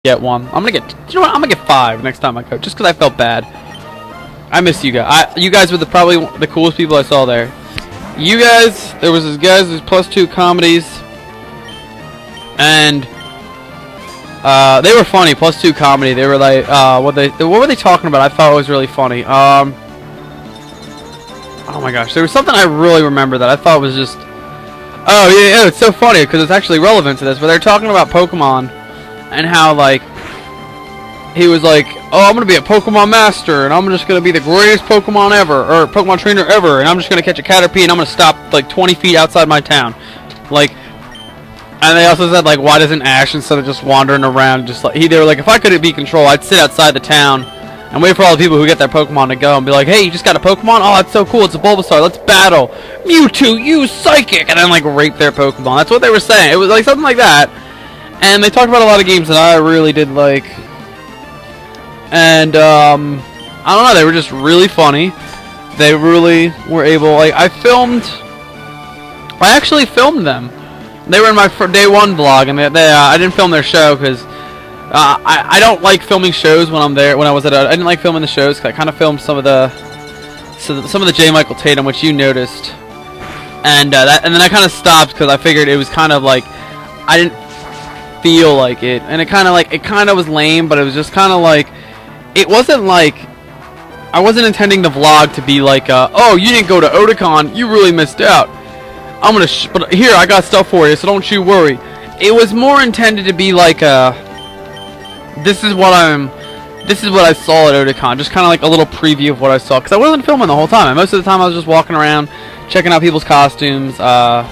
get one. I'm gonna get. You know what? I'm gonna get 5 next time I go, just because I felt bad. I miss you guys. You guys were probably the coolest people I saw there. You guys, there was this guys, there's +2 comedies, and they were funny. +2 comedy. They were like, what were they talking about? I thought it was really funny. Oh my gosh, there was something I really remember that I thought was just. Oh yeah, it's so funny because it's actually relevant to this. But they're talking about Pokemon and how like he was like, oh, I'm gonna be a Pokemon master and I'm just gonna be the greatest Pokemon ever, or Pokemon trainer ever, and I'm just gonna catch a Caterpie and I'm gonna stop like 20 feet outside my town, like. And they also said like, why doesn't Ash, instead of just wandering around, just like they were like, if I could be control, I'd sit outside the town and wait for all the people who get their Pokemon to go and be like, hey, you just got a Pokemon? Oh, that's so cool. It's a Bulbasaur. Let's battle. Mewtwo, use Psychic. And then, like, rape their Pokemon. That's what they were saying. It was, like, something like that. And they talked about a lot of games that I really did like. And, I don't know. They were just really funny. They really were able, like, I actually filmed them. They were in my day one vlog, and I didn't film their show because I don't like filming shows when I'm there. When I was at, I didn't like filming the shows because I kind of filmed some of the J. Michael Tatum, which you noticed, and then I kind of stopped because I figured it was kind of like I didn't feel like it, and it kind of was lame, but it was just kind of like it wasn't like I wasn't intending the vlog to be like, oh, you didn't go to Otakon, you really missed out. But here I got stuff for you, so don't you worry. It was more intended to be like this is what I saw at Otakon, just kind of like a little preview of what I saw, because I wasn't filming the whole time. Most of the time I was just walking around, checking out people's costumes. I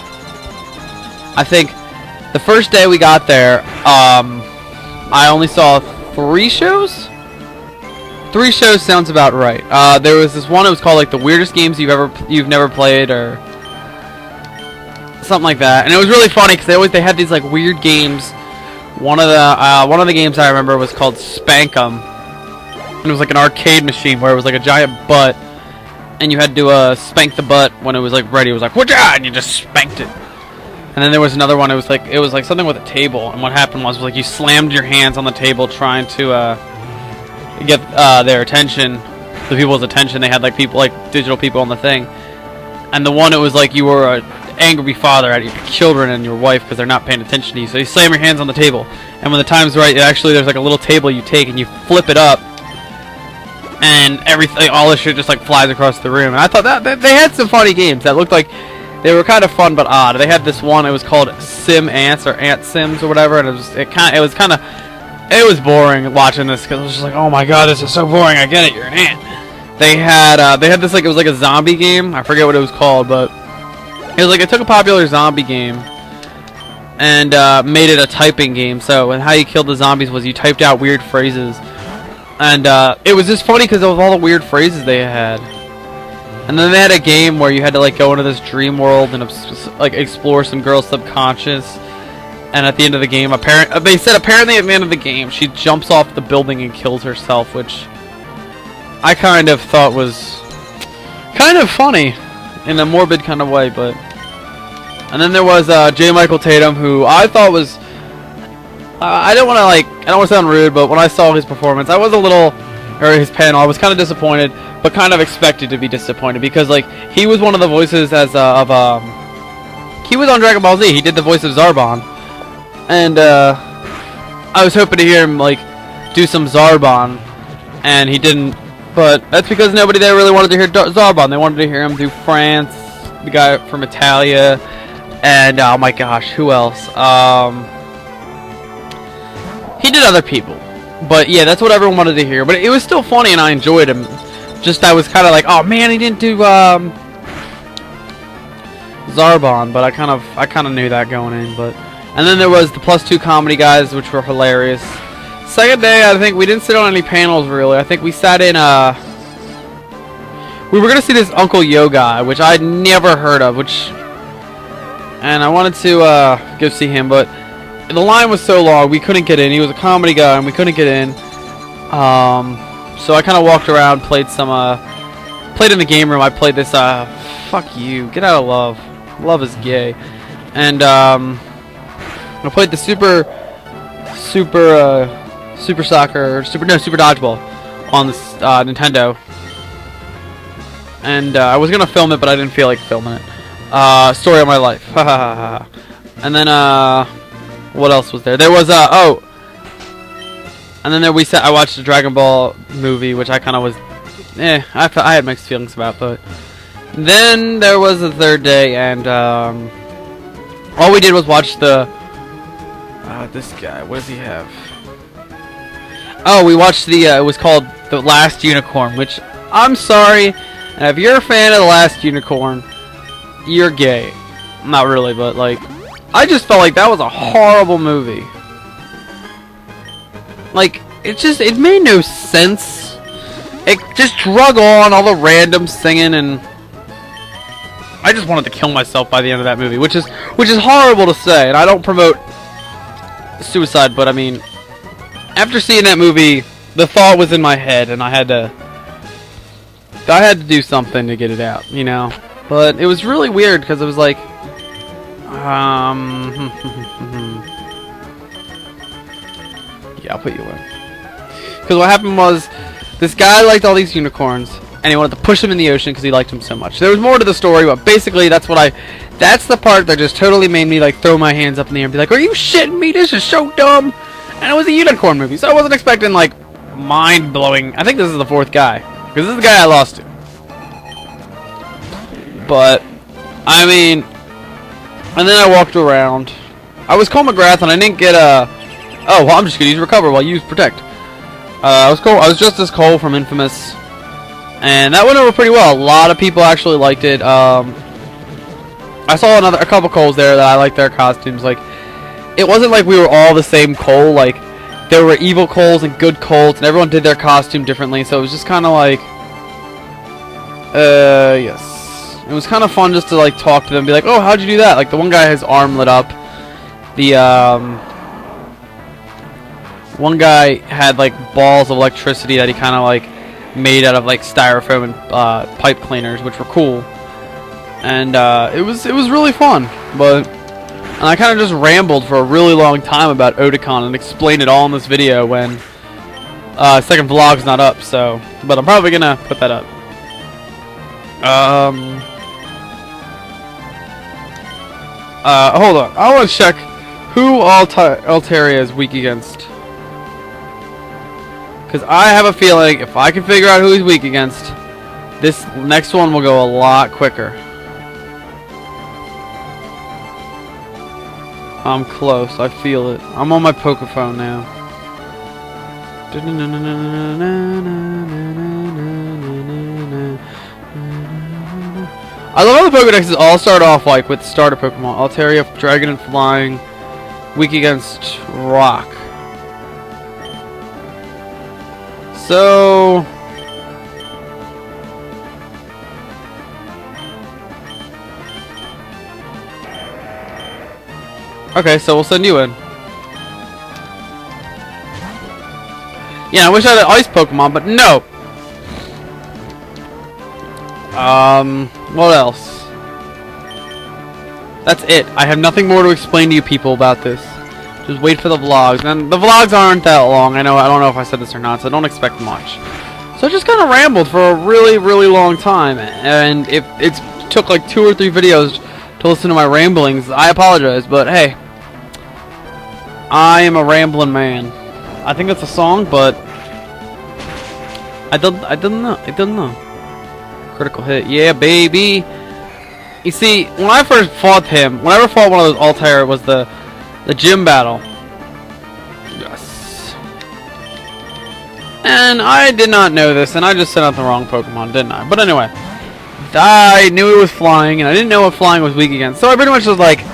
think the first day we got there, I only saw 3 shows. 3 shows sounds about right. There was this one. It was called like the weirdest games you've never played, or something like that. And it was really funny because they had these like weird games. One of the games I remember was called Spankum, and it was like an arcade machine where it was like a giant butt, and you had to spank the butt when it was like ready. It was like whatcha, and you just spanked it. And then there was another one. It was like something with a table, and what happened was like you slammed your hands on the table trying to get their attention, the people's attention. They had like people, like digital people on the thing, and the one, it was like you were a angry father at your children and your wife because they're not paying attention to you, so you slam your hands on the table, and when the time's right, actually there's like a little table you take and you flip it up, and everything, all this shit just like flies across the room. And I thought that they had some funny games that looked like they were kind of fun but odd. They had this one, it was called Sim Ants, or Ant Sims or whatever, and it was boring watching this because it was just like, oh my god, this is so boring. I get it, you're an ant. They had this, like, it was like a zombie game. I forget what it was called, but it was like, it took a popular zombie game and made it a typing game. So, and how you killed the zombies was you typed out weird phrases, and it was just funny because of all the weird phrases they had. And then they had a game where you had to like go into this dream world and like explore some girl's subconscious. And at the end of the game, apparently at the end of the game, she jumps off the building and kills herself, which I kind of thought was kind of funny in a morbid kind of way. But and then there was J. Michael Tatum, who I thought was I don't want to sound rude, but when I saw his performance, I was his panel, I was kind of disappointed, but kind of expected to be disappointed, because like he was one of the voices he was on Dragon Ball Z. He did the voice of Zarbon. And I was hoping to hear him like do some Zarbon, and he didn't. But that's because nobody there really wanted to hear Zarbon. They wanted to hear him do France, the guy from Italia, and oh my gosh, who else? He did other people, but yeah, that's what everyone wanted to hear. But it was still funny, and I enjoyed him. Just I was kind of like, oh man, he didn't do Zarbon, but I kind of knew that going in, but. And then there was the +2 comedy guys, which were hilarious. Second day, I think we didn't sit on any panels, really. I think we sat in, we were going to see this Uncle Yo guy, which I'd never heard of, and I wanted to, go see him, but the line was so long, we couldn't get in. He was a comedy guy, and we couldn't get in. So I kind of walked around, played in the game room. I played this, fuck you, get out of Love. Love is gay. And, I played the super Super Soccer, Super Dodgeball on the Nintendo. And I was gonna film it, but I didn't feel like filming it. Story of my life. And then what else was there? There was and then I watched the Dragon Ball movie, which I kind of was, I had mixed feelings about. But then there was the third day, and all we did was watch the this guy. What does he have? Oh, we watched the it was called The Last Unicorn, which I'm sorry, and if you're a fan of The Last Unicorn, you're gay. Not really, but like, I just felt like that was a horrible movie. Like, it made no sense. It just drug on, all the random singing, and I just wanted to kill myself by the end of that movie, which is horrible to say, and I don't promote suicide, but I mean, after seeing that movie, the thought was in my head, and I had to do something to get it out, you know. But it was really weird because it was like, yeah, I'll put you in. Because what happened was, this guy liked all these unicorns, and he wanted to push them in the ocean because he liked them so much. There was more to the story, but basically that's the part that just totally made me like throw my hands up in the air and be like, are you shitting me? This is so dumb. And it was a unicorn movie, so I wasn't expecting like mind-blowing. I think this is the fourth guy, because this is the guy I lost to. But I mean, and then I walked around. I was Cole McGrath, and I didn't get a. Oh, well, I'm just gonna use recover while you use protect. I was Cole. I was just as Cole from Infamous, and that went over pretty well. A lot of people actually liked it. I saw a couple Coles there that I liked their costumes. Like, it wasn't like we were all the same Cole. Like, there were evil Coles and good Coles, and everyone did their costume differently. So it was just kind of like, yes. It was kind of fun just to like talk to them, be like, "Oh, how'd you do that?" Like the one guy, his arm lit up. The one guy had like balls of electricity that he kind of like made out of like styrofoam and pipe cleaners, which were cool. And it was really fun. And I kind of just rambled for a really long time about Otakon and explained it all in this video when second vlog's not up. So, but I'm probably gonna put that up. Hold on. I want to check who Altaria is weak against. Because I have a feeling if I can figure out who he's weak against, this next one will go a lot quicker. I'm close. I feel it. I'm on my Pokephone now. I love how the Pokedexes all start off like with starter Pokemon. Altaria, Dragon and Flying, weak against Rock. So okay, so we'll send you in. Yeah, I wish I had an ice Pokemon, but no. What else? That's it. I have nothing more to explain to you people about this. Just wait for the vlogs. And the vlogs aren't that long. I don't know if I said this or not, so don't expect much. So I just kind of rambled for a really, really long time. And if it took like 2 or 3 videos to listen to my ramblings, I apologize. But hey, I am a rambling man. I think that's a song, but I don't know. Critical hit, yeah, baby. You see, when I first fought him, whenever I fought one of those Altair, it was the gym battle. Yes. And I did not know this, and I just sent out the wrong Pokemon, didn't I? But anyway, I knew it was flying, and I didn't know what flying was weak against. So I pretty much just like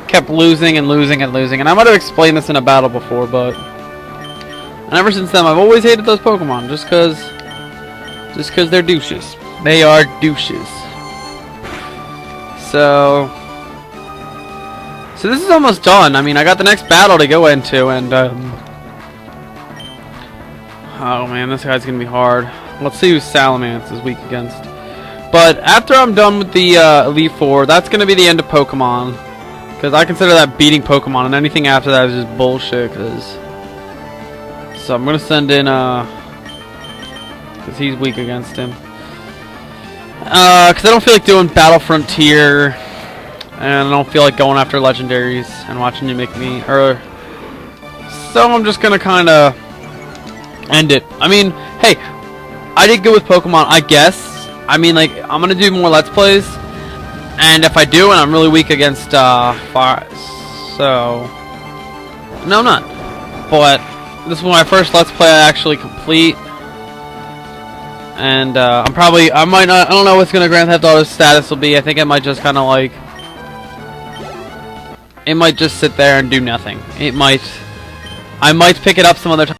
kept losing and losing and losing. And I might have explained this in a battle before, but and ever since then, I've always hated those Pokemon just because they're douches. They are douches. So this is almost done. I mean, I got the next battle to go into, and oh man, this guy's gonna be hard. Let's see who Salamence is weak against. But after I'm done with the Elite Four, that's gonna be the end of Pokemon, because I consider that beating Pokemon, and anything after that is just bullshit. Because So I'm gonna send in because he's weak against him. Because I don't feel like doing Battle Frontier, and I don't feel like going after legendaries and watching you make me. So I'm just gonna kind of end it. I mean, hey, I did good with Pokemon, I guess. I mean, like, I'm gonna do more Let's Plays, and if I do, and I'm really weak against fire, so no, I'm not. But this is my first Let's Play I actually complete. And I might not, I don't know what's gonna Grand Theft Auto status will be. I think it might just kind of like, it might just sit there and do nothing. I might pick it up some other time.